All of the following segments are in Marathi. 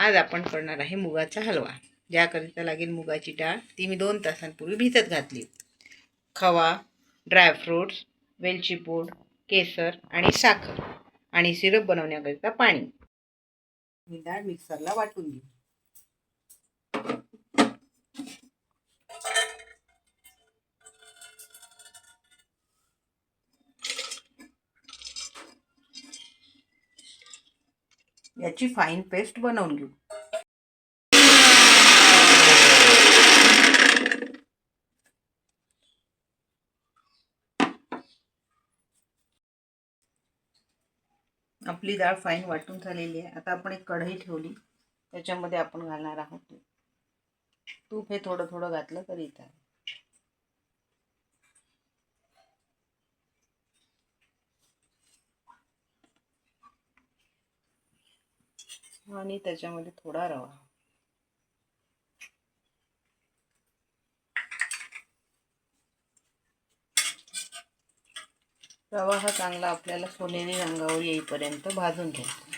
आज आपण करणार आहे मुगाचा हलवा. ज्याकरिता लागेल मुगाची डाळ, ती मी 2 तासांपूर्वी भिजत घातली. खवा, ड्रायफ्रूट्स, वेलची पूड, केसर आणि साखर आणि सिरप बनवण्याकरिता पाणी. ही डाळ मिक्सरला वाटून घेऊ. याची फाईन पेस्ट बनवून घेऊ. आपली डाळ फाईन वाटून झालेली आहे. आता आपण एक कढई ठेवली, त्याच्यामध्ये आपण घालणार आहोत तूप. हे थोडं थोडं घातलं तरी चालेल. आणि त्याच्यामध्ये थोडा रवा. रवा हा चांगला आपल्याला सोनेरी रंगावर येईपर्यंत भाजून घ्यायचा.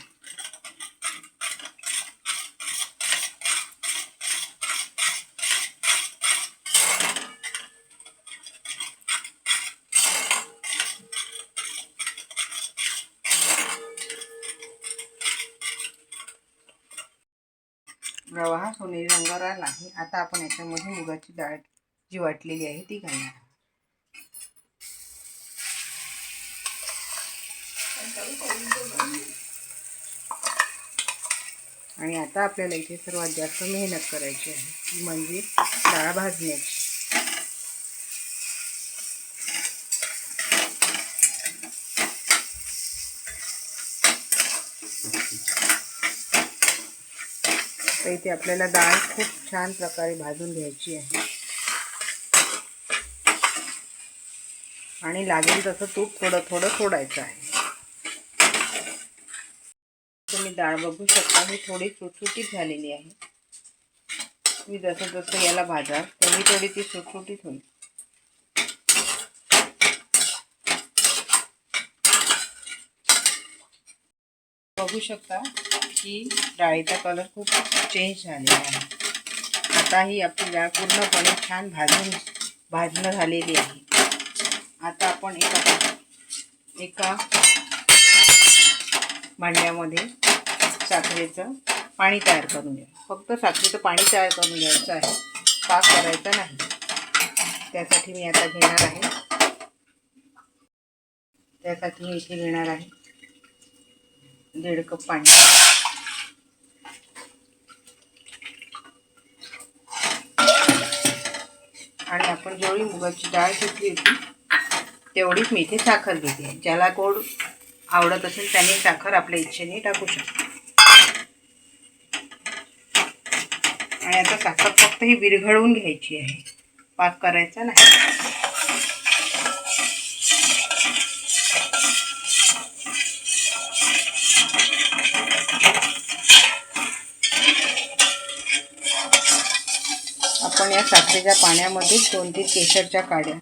रवा हा सोनेरी रंगावर आला आहे. आता आपण याच्यामध्ये मुगाची डाळ जी वाटलेली आहे ती घालणार. आणि आता आपल्याला इथे सर्वात जास्त मेहनत करायची आहे, ती म्हणजे डाळ भाजण्याची. तर इथे आपल्याला डाळ खूप छान प्रकारे भाजून घ्यायची आहे आणि लागेल तसं तूप थोडं थोडं सोडायचं आहे. तुम्ही डाळ बघू शकता, ही थोडी सुटसुटीत झालेली आहे. तुम्ही जसं जसं याला भाजाल तेवढी थोडी ती सुटसुटीत होईल. बघू शकता की डाळीचा कलर खूप चेंज झालेला आहे. आता ही आपली डाळ पूर्णपणे छान भाजणं झालेली आहे. आता आपण एका भांड्यामध्ये साखरेचं पाणी तयार करून घ्या. फक्त साखरेचं पाणी तयार करून घ्यायचं आहे, पाक करायचा नाही. त्यासाठी मी आता घेणार आहे, मी इथे घेणार आहे 1.5 कप पाणी. आणि आपण जेवढी मुगाची डाळ घेतली होती तेवढीच मी इथे साखर घेते. ज्याला गोड आवडत असेल त्याने साखर आपल्या इच्छेने टाकू शकतो. आणि आता साखर फक्त ही विरघळवून घ्यायची आहे, पाक करायचा नाही. आपण या साखरेच्या पाण्यामध्ये 2-3 केशरच्या काड्या,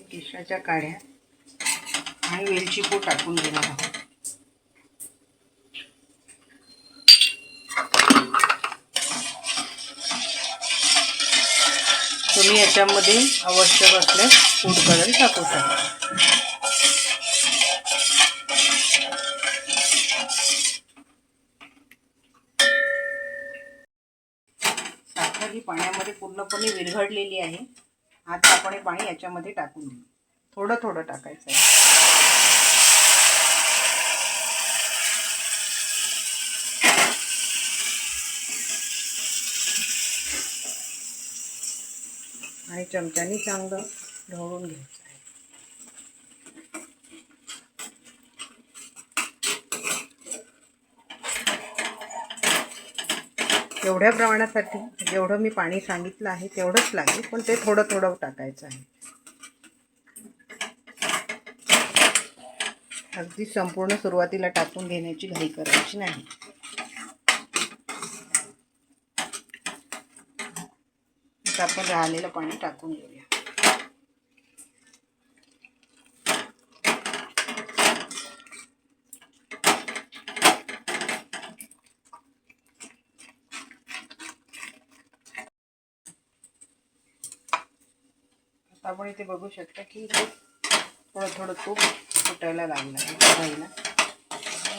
केशराच्या काड्या आणि वेलची पूड टाकून घेणार आहोत. तुम्ही याच्यामध्ये आवश्यक असल्यास फूड कलर टाकू शकता. साखर ही पाण्यामध्ये पूर्णपणे विरघळलेली आहे. आता आपण हे पाणी याच्यामध्ये टाकून देऊ. थोडं थोडं टाकायचं आहे. आणि चमच्याने चांगलं ढवळून घ्यायचं आहे. एवढ्या प्रमाणासाठी जेवढं मी पाणी सांगितलं आहे तेवढंच लागेल, पण ते थोडं थोडं टाकायचं आहे. अगदी संपूर्ण सुरुवातीला टाकून घेण्याची घाई करायची नाही. आता आपण राहिलेलं पाणी टाकून घेऊया. आता आपण इथे बघू शकता की थोडं तूप फुटायला लागलं राहिला.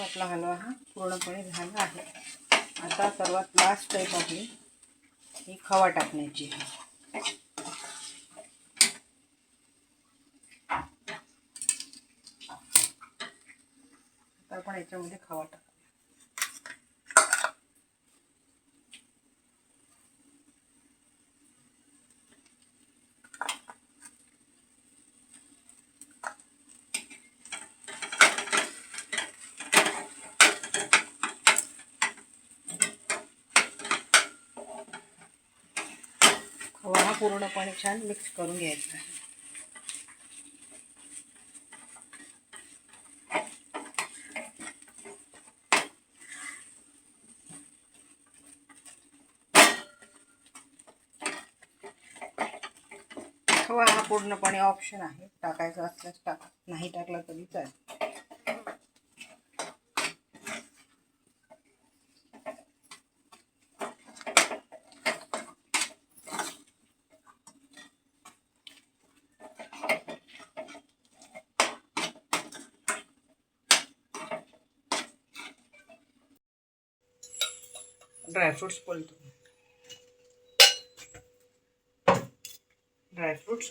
आपला हलवा हा पूर्णपणे झाला आहे. आता सर्वात लास्ट स्टेप आपली ही खवा टाकण्याची आहे. आता आपण याच्यामध्ये खवा टाकू. खवा हा पूर्णपणे छान मिक्स करून घ्यायचा आहे. खवा हा पूर्णपणे ऑप्शन आहे. टाकायचा असल्यास टाका, नाही टाकला तरी चालेल. ड्रायफ्रूट्स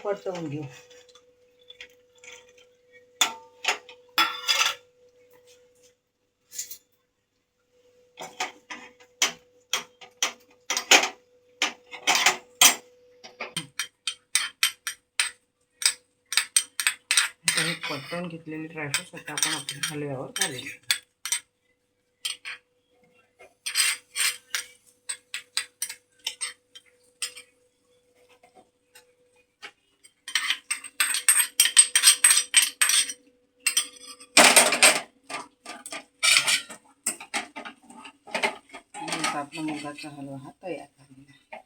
परतवून घेऊ. हे परतवून घेतलेले ड्रायफ्रूट्स आता आपण आपल्या हलव्यावर घालूया. आपला मुगाचा हलवा हा तयार झालेला आहे.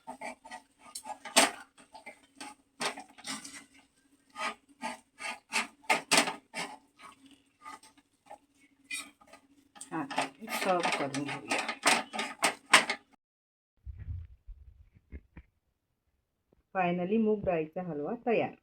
आता सर्व करून घेऊया. फायनली मूग डाळीचा हलवा तयार.